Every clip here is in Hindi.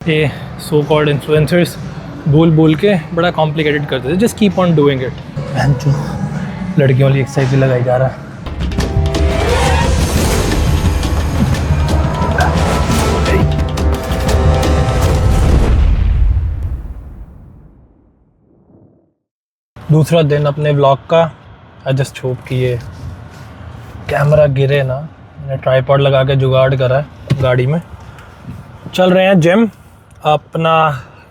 ये सो कॉल्ड इन्फ्लुएंसर्स बोल बोल के बड़ा कॉम्प्लिकेटेड करते थे। Just keep on doing it. लड़कियों वाली एक्सरसाइज लगाई जा रहा है। दूसरा दिन अपने व्लॉग का। आई जस्ट होप कि ये कैमरा गिरे ना। मैंने ट्राइपॉड लगा के जुगाड़ करा है गाड़ी में। चल रहे हैं जिम। अपना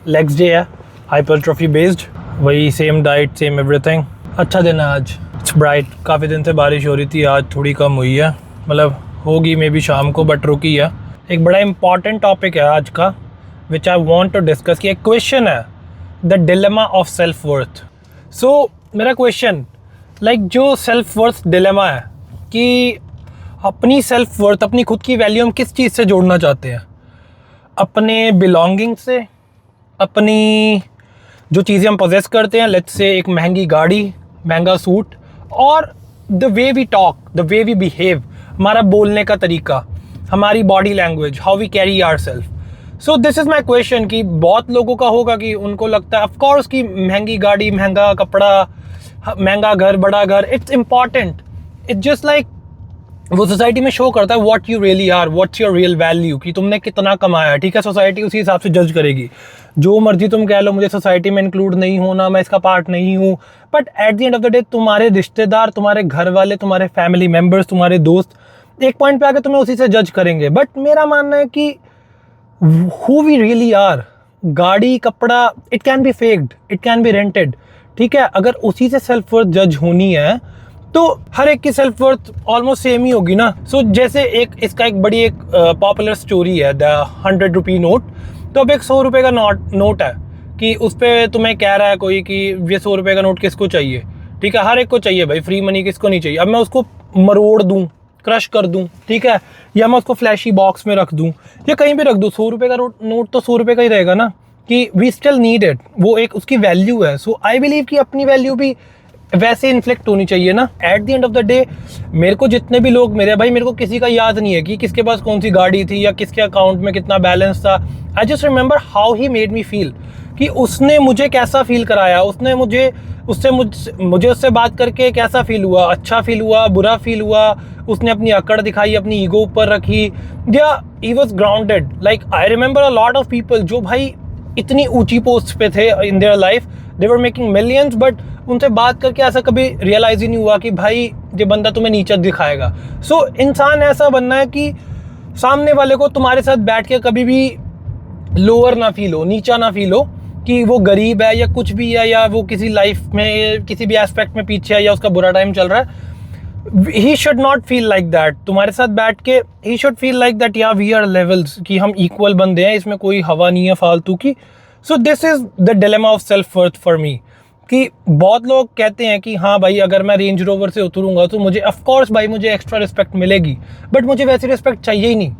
लेग्स डे है, हाइपरट्रॉफी बेस्ड। वही सेम डाइट सेम एवरीथिंग। अच्छा दिन है आज। It's bright. काफ़ी दिन से बारिश हो रही थी, आज थोड़ी कम हुई है। मतलब होगी मे बी शाम को, बट रुकी है। एक बड़ा इंपॉर्टेंट टॉपिक है आज का which I want to discuss. कि एक क्वेश्चन है, the dilemma of self worth. So मेरा क्वेश्चन जो सेल्फ वर्थ डिलेमा है कि अपनी सेल्फ वर्थ, अपनी खुद की वैल्यू हम किस चीज़ से जोड़ना चाहते हैं? अपने बिलोंगिंग से, अपनी जो चीज़ें हम पोजेस करते हैं, लेट्स से एक महंगी गाड़ी, महंगा सूट, और the way we talk, the way we behave, हमारा बोलने का तरीका, हमारी body language, how we carry ourself. So this is my question कि बहुत लोगों का होगा कि उनको लगता है ऑफकोर्स कि महंगी गाड़ी, महंगा कपड़ा, महंगा घर, बड़ा घर, it's important. It's just like वो सोसाइटी में शो करता है what you really are, what's your real value, कि तुमने कितना कमाया। ठीक है, सोसाइटी उसी हिसाब से जज करेगी। जो मर्जी तुम कह लो, मुझे सोसाइटी में इंक्लूड नहीं होना, मैं इसका पार्ट नहीं हूँ, but at the end of the day तुम्हारे रिश्तेदार, तुम्हारे घर वाले, तुम्हारे फैमिली मेम्बर्स, तुम्हारे दोस्त एक पॉइंट पे आके तुम्हें उसी से जज करेंगे। बट मेरा मानना है कि who we really are, गाड़ी, कपड़ा, it can be faked, it can be rented. ठीक है, अगर उसी से सेल्फ वर्थ जज होनी है तो हर एक की सेल्फ वर्थ ऑलमोस्ट सेम ही होगी ना। सो जैसे इसका एक बड़ी एक पॉपुलर स्टोरी है, द 100 रुपी नोट। तो अब एक 100 रुपये का नोट है कि उस पर तुम्हें कह रहा है कोई कि ये 100 रुपये का नोट किसको चाहिए। ठीक है, हर एक को चाहिए भाई, फ्री मनी किसको नहीं चाहिए। अब मैं उसको मरोड़ दूँ, क्रश कर दूं, ठीक है, या मैं उसको फ्लैशी बॉक्स में रख दूं या कहीं भी रख दूं, 100 रुपये का नोट तो 100 रुपये का ही रहेगा ना, कि वी स्टिल नीड इट। वो एक उसकी वैल्यू है। सो आई बिलीव कि अपनी वैल्यू भी वैसे इन्फ्लेक्ट होनी चाहिए ना। At the end of the day मेरे को जितने भी लोग मेरे को किसी का याद नहीं है कि किसके पास कौन सी गाड़ी थी या किसके अकाउंट में कितना बैलेंस था। I just remember how he made me feel, कि उसने मुझे कैसा फील कराया, उसने मुझे उससे बात करके कैसा फील हुआ, अच्छा फील हुआ, बुरा फील हुआ, उसने अपनी अकड़ दिखाई, अपनी ईगो ऊपर रखी, या he was grounded. Like I remember a lot of people जो भाई इतनी ऊंची पोस्ट पे थे in their life, they were making millions, but उनसे बात करके ऐसा कभी रियलाइज ही नहीं हुआ कि भाई ये बंदा तुम्हें नीचा दिखाएगा। सो इंसान ऐसा बनना है कि सामने वाले को तुम्हारे साथ बैठ के कभी भी लोअर ना फील हो, नीचा ना फील हो, कि वो गरीब है या कुछ भी है, या वो किसी लाइफ में किसी भी एस्पेक्ट में पीछे है, या उसका बुरा टाइम चल रहा है। He should not feel like that. तुम्हारे साथ बैठ के he should feel like that या वी आर लेवल्स, कि हम इक्वल बंदे हैं, इसमें कोई हवा नहीं है फालतू की। So this is the dilemma of self worth for me. कि बहुत लोग कहते हैं कि हाँ भाई, अगर मैं रेंज रोवर से उतरूंगा तो मुझे ऑफकोर्स भाई मुझे एक्स्ट्रा रिस्पेक्ट मिलेगी, बट मुझे वैसी रिस्पेक्ट चाहिए ही नहीं।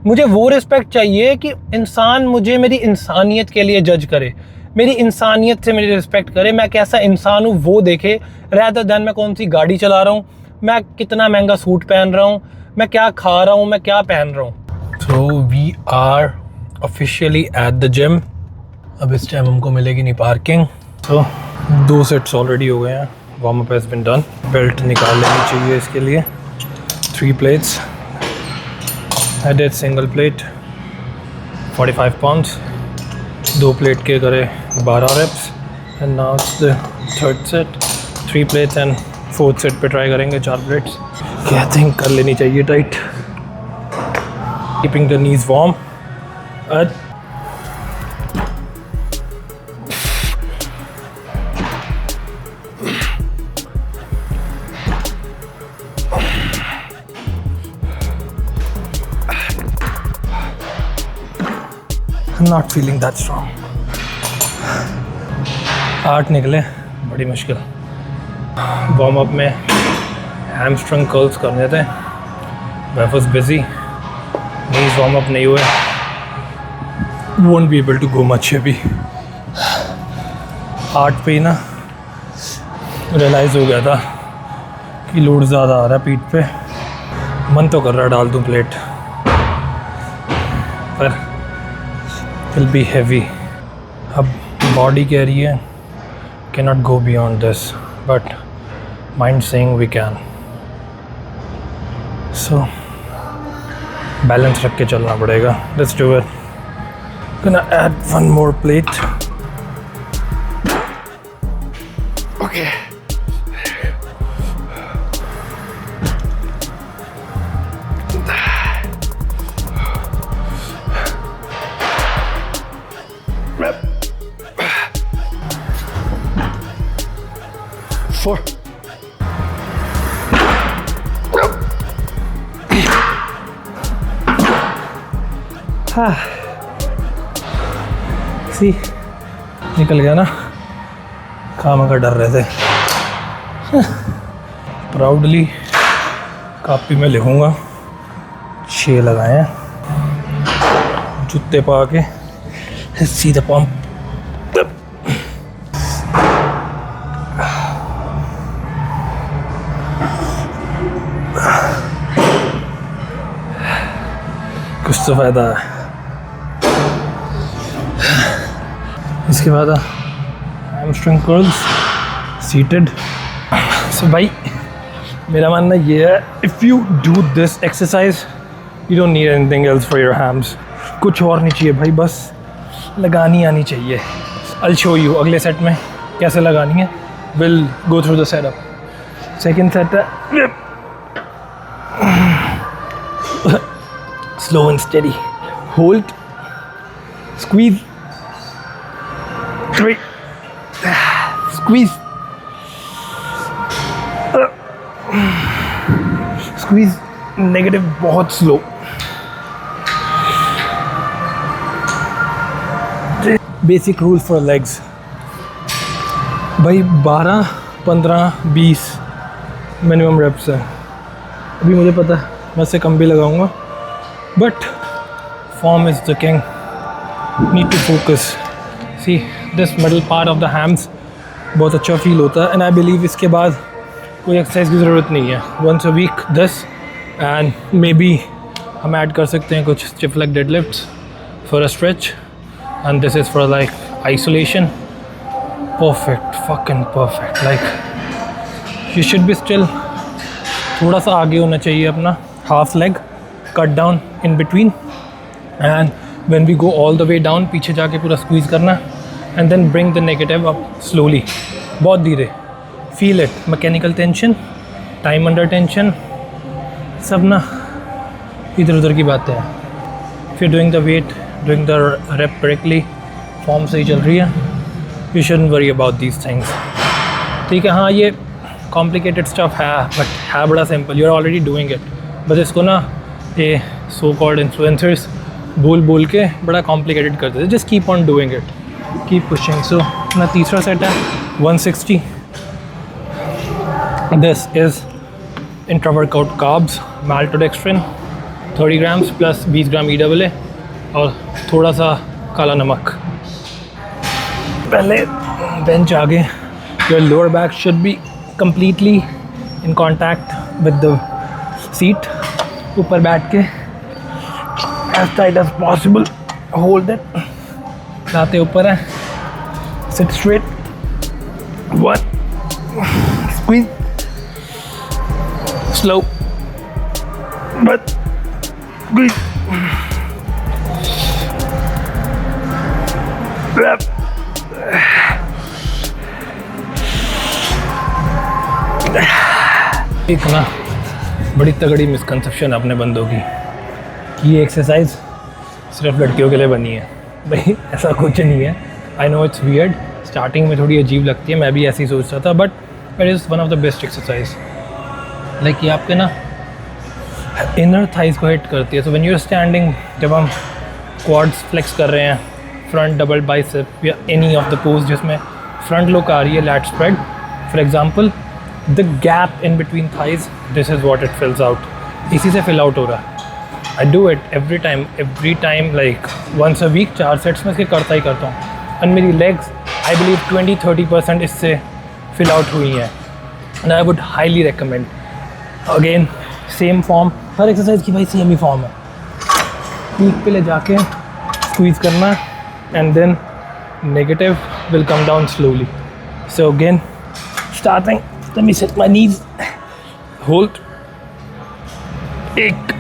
मुझे वो रिस्पेक्ट चाहिए कि इंसान मुझे मेरी इंसानियत के लिए जज करे, मेरी इंसानियत से मेरी रिस्पेक्ट करे, मैं कैसा इंसान हूँ वो देखे, रैदर देन मैं कौन सी गाड़ी चला रहा हूँ, मैं कितना महंगा सूट पहन रहा हूँ, मैं क्या खा रहा हूँ, मैं क्या पहन रहा हूँ। So we are officially at the gym. अब इस टाइम हमको मिलेगी नहीं पार्किंग। तो 2 सेट्स ऑलरेडी हो गए हैं। Warm up has been done. Belt निकाल लेनी चाहिए इसके लिए। 3 plates. I did single plate 45 pounds, 2 plate के करे 12 reps, and now it's the 3rd set, 3 plates and 4th set पे ट्राई करेंगे 4 plates। I think कर लेनी चाहिए tight, keeping the knees warm। Not feeling that strong। 8 निकले, बड़ी मुश्किल। वार्म अप में हैमस्ट्रिंग कर्ल्स करने थे, I was busy, knees warm up नहीं हुए, won't be able to go much अभी। 8 पे ही ना रियलाइज़ हो गया था कि लोड ज़्यादा आ रहा है पीठ पे। मन तो कर रहा डाल दूँ प्लेट, पर विल बी हैवी। अब बॉडी कह रही है can not go beyond this, but mind saying we can. So balance रख के चलना पड़ेगा। Let's do it. Gonna add one more plate. Okay. Four. See निकल गया ना, खामा का डर रहे थे। प्राउडली कापी में लिखूंगा 6 लगाए हैं, जूते पा के सीधा पंप। कुछ तो फायदा है। इसके बाद हैमस्ट्रिंग कर्ल्स सीटेड। सो भाई मेरा मानना ये है, if you do this exercise you don't need anything else for your hams. कुछ और नहीं चाहिए भाई, बस लगानी आनी चाहिए। I'll show you अगले सेट में कैसे लगानी है। We'll go through the setup. Second set है slow and steady. Hold, squeeze, 3, squeeze, squeeze, negative बहुत slow. Basic rule for legs. भाई 12, 15, 20 मिनिमम रेप्स है। अभी मुझे पता है मैं इससे कम भी लगाऊंगा, but form is the king. Need to focus. See this middle part of the hams बहुत अच्छा फील होता है, एंड आई बिलीव इसके बाद कोई एक्सरसाइज की ज़रूरत नहीं है। Once a week this, and maybe हम ऐड कर सकते हैं कुछ stiff leg deadlifts for a stretch, and this is for like isolation. Perfect, fucking perfect. Like you should be still थोड़ा सा आगे होना चाहिए अपना half leg, cut down in between, and when we go all the way down पीछे जाके पूरा स्क्वीज करना, and then bring the negative up slowly, बहुत धीरे। Feel it, mechanical tension, time under tension, सब ना इधर उधर की बातें हैं। If you doing the weight, doing the rep correctly, form सही चल रही है, you shouldn't worry about these things. ठीक है, हाँ ये कॉम्प्लिकेटेड स्टफ है, बट है बड़ा simple. You are already doing it, बस इसको ना ये सो कॉल्ड इन्फ्लुएंसर्स बोल के बड़ा कॉम्प्लिकेटेड करते थे। Just keep on doing it, keep pushing. So अपना तीसरा सेट है 160। This is intra workout carbs, maltodextrin 30 grams plus 20 gram EAA और थोड़ा सा काला नमक। पहले बेंच आगे, your lower back should be completely in contact with the seat. ऊपर बैठ के as tight as possible, hold it, लाते ऊपर है, sit straight, 1, squeeze, slow, but squeeze, wrap. एक ना बड़ी तगड़ी मिसकंसेप्शन अपने बंदों की कि ये एक्सरसाइज सिर्फ लड़कियों के लिए बनी है। भाई ऐसा कुछ नहीं है। I know it's weird, starting में थोड़ी अजीब लगती है, मैं भी ऐसे ही सोचता था, but it is one of the best exercise. Like ये आपके ना इनर थाइज को हिट करती है। So when you are standing, जब हम क्वाड्स फ्लेक्स कर रहे हैं, फ्रंट डबल बाइसेप या एनी ऑफ द पोज जिसमें फ्रंट लुक आ रही है, lat spread for example, the gap in between thighs, this is what it fills out. इसी से fill out हो रहा है। I do it every time like once a week, 4 sets में इसके करता ही करता हूँ। और मेरी legs I believe 20-30% इससे fill out हुई हैं, and I would highly recommend. Again same form, her exercise की भाई सेम ही फॉर्म है। पीक पे ले जाके स्क्वीज़ करना, and then negative will come down slowly. So again, starting, let me set my knees, hold, एक,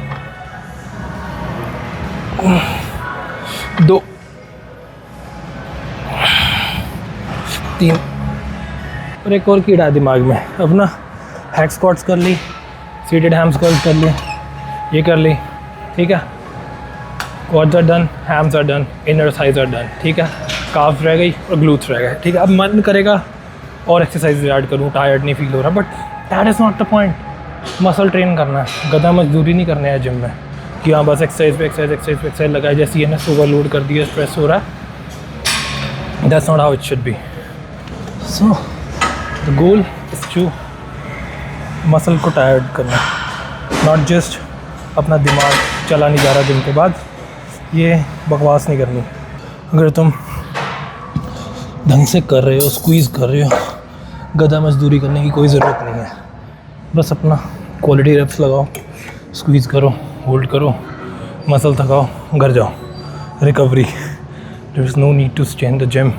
दो, तीन, और एक और कीड़ा दिमाग में. अब ना हैक स्क्वाट्स कर ली, सीटेड हैम स्क्वाट्स कर ली, ये कर ली, ठीक है. Quads are done, hams are done, inner thighs are done, ठीक है. काफ रह गई और ग्लूट्स रह गए, ठीक है. अब मन करेगा और एक्सरसाइज ऐड करूँ, टायर्ड नहीं फील हो रहा, but that is not the point. Muscle train करना है, गधा मजदूरी नहीं करना है जिम में कि हाँ बस एक्सरसाइज पे एक्सरसाइज लगाए, जैसे ये ओवरलोड कर दिया, स्ट्रेस हो रहा है. That's not how it should be. So the goal is to muscle को टायर्ड करना, नॉट जस्ट अपना दिमाग चला नहीं जा रहा जिम के बाद, ये बकवास नहीं करनी. अगर तुम ढंग से कर रहे हो, स्क्वीज़ कर रहे हो, गधा मजदूरी करने की कोई ज़रूरत नहीं है. बस अपना क्वालिटी रेप्स लगाओ, स्क्वीज़ करो, होल्ड करो, मसल थकाओ, घर जाओ, recovery. There is no need to stay in the gym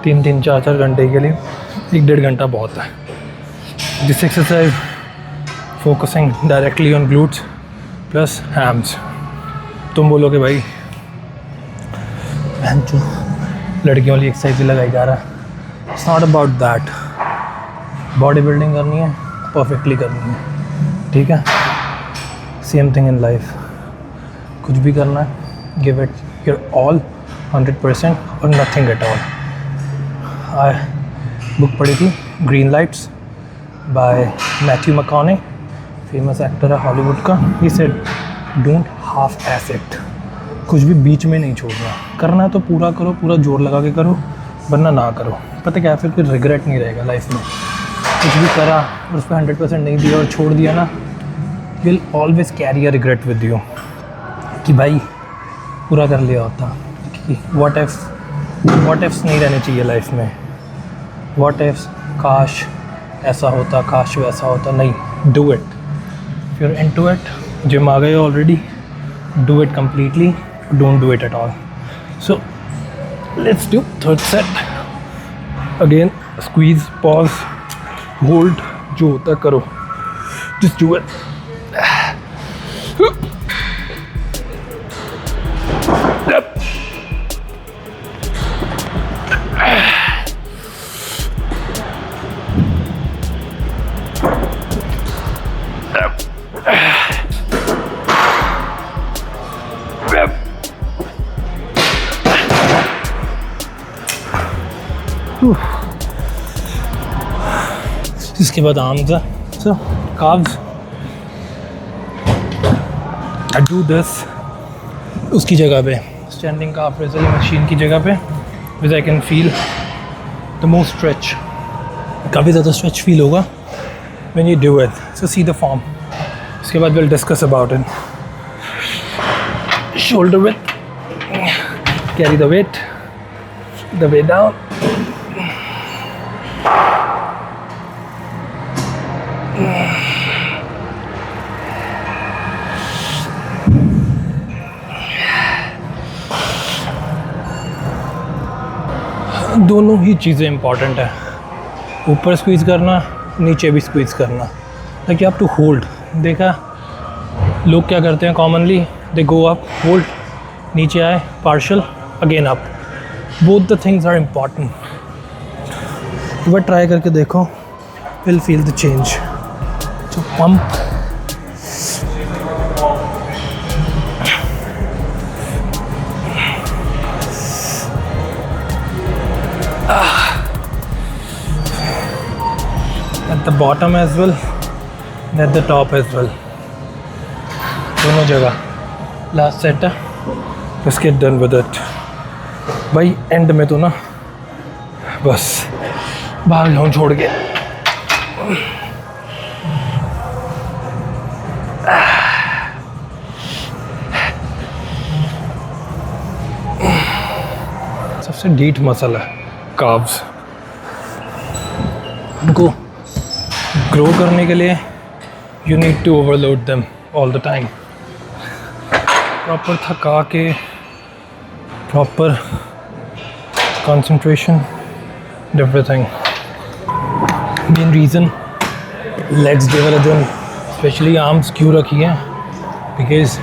3-3, 4-4 घंटे के लिए. 1-1.5 घंटा बहुत है. This exercise focusing directly on glutes plus hams. तुम बोलोगे भाई बहन चो लड़कियों वाली एक्सरसाइज लगाई जा रहा है. It's not about that. Body building करनी है, परफेक्टली करनी है, ठीक है. सेम थिंग इन लाइफ, कुछ भी करना है, गिव इट योर ऑल, 100% और नथिंग एट ऑल. बुक पढ़ी थी green lights by Matthew McConaughey, famous actor है हॉलीवुड का. He said don't half ass it. कुछ भी बीच में नहीं छोड़ना, करना है तो पूरा करो, पूरा जोर लगा के करो, वरना ना करो. पता क्या, फिर रिग्रेट नहीं रहेगा लाइफ में. कुछ भी करा और उस पर 100% नहीं दिया और छोड़ दिया ना, you will always carry a regret with you कि भाई पूरा कर लिया होता. कि व्हाट इफ्स नहीं रहने चाहिए लाइफ में. व्हाट इफ्स, काश ऐसा होता, काश वैसा होता नहीं. Do it. If you are into it, gym आ गए already, do it completely, don't do it at all. So let's do third set. Again squeeze, pause, hold, जो होता है करो, जस्ट डू इट. इसके बाद आर्म्स है. सो calves, I do this उसकी जगह पे, स्टैंडिंग calf raiser मशीन की जगह पे, which I can feel the most stretch. काफ़ी ज़्यादा stretch feel होगा when you do it. So see the form. उसके बाद we'll discuss about it. Shoulder width, carry the weight down. दोनों ही चीज़ें इंपॉर्टेंट है. ऊपर स्क्वीज़ करना, नीचे भी स्क्वीज़ करना. ताकि आप टू होल्ड. देखा लोग क्या करते हैं commonly, they go up, hold, नीचे आए, partial, again up. Both the things are important. एक बार ट्राई करके देखो, will feel the change. So pump, at the bottom as well, at the top as well, दोनों जगह. लास्ट सेट है, let's get done with it. भाई एंड में तो ना बस भाग जाऊँ छोड़ के. सबसे डीट मसल है काव्स. उनको ग्रो करने के लिए you need to overload them all the time. Proper थका के, proper concentration, everything. Main reason legs development, especially arms क्यों रखी है? Because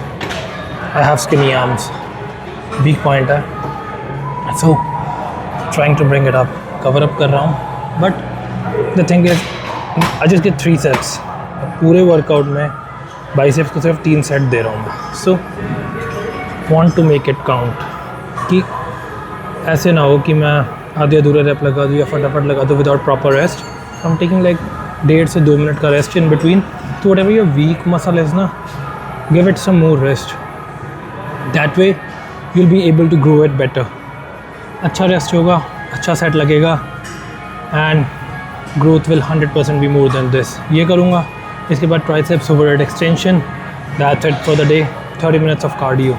I have skinny arms. Weak point है. So trying to bring it up, cover up कर रहा हूँ. But the thing is, I just get 3 sets. पूरे वर्कआउट में बाइसेप्स को सिर्फ 3 सेट दे रहा हूँ मैं. So want to make it count. कि ऐसे ना हो कि मैं आधे अधूरे रैप लगा दूँ या फटाफट लगा दूँ without proper rest. I am taking like 1.5 से 2 मिनट का रेस्ट इन बिटवीन. तो whatever your week muscle is ना, give it some more rest. That way you will be able to grow it better. अच्छा रेस्ट होगा, अच्छा सेट लगेगा and growth will 100% be more than this. ये करूँगा. इसके बाद triceps overhead extension. That's it for the day. 30 minutes of cardio.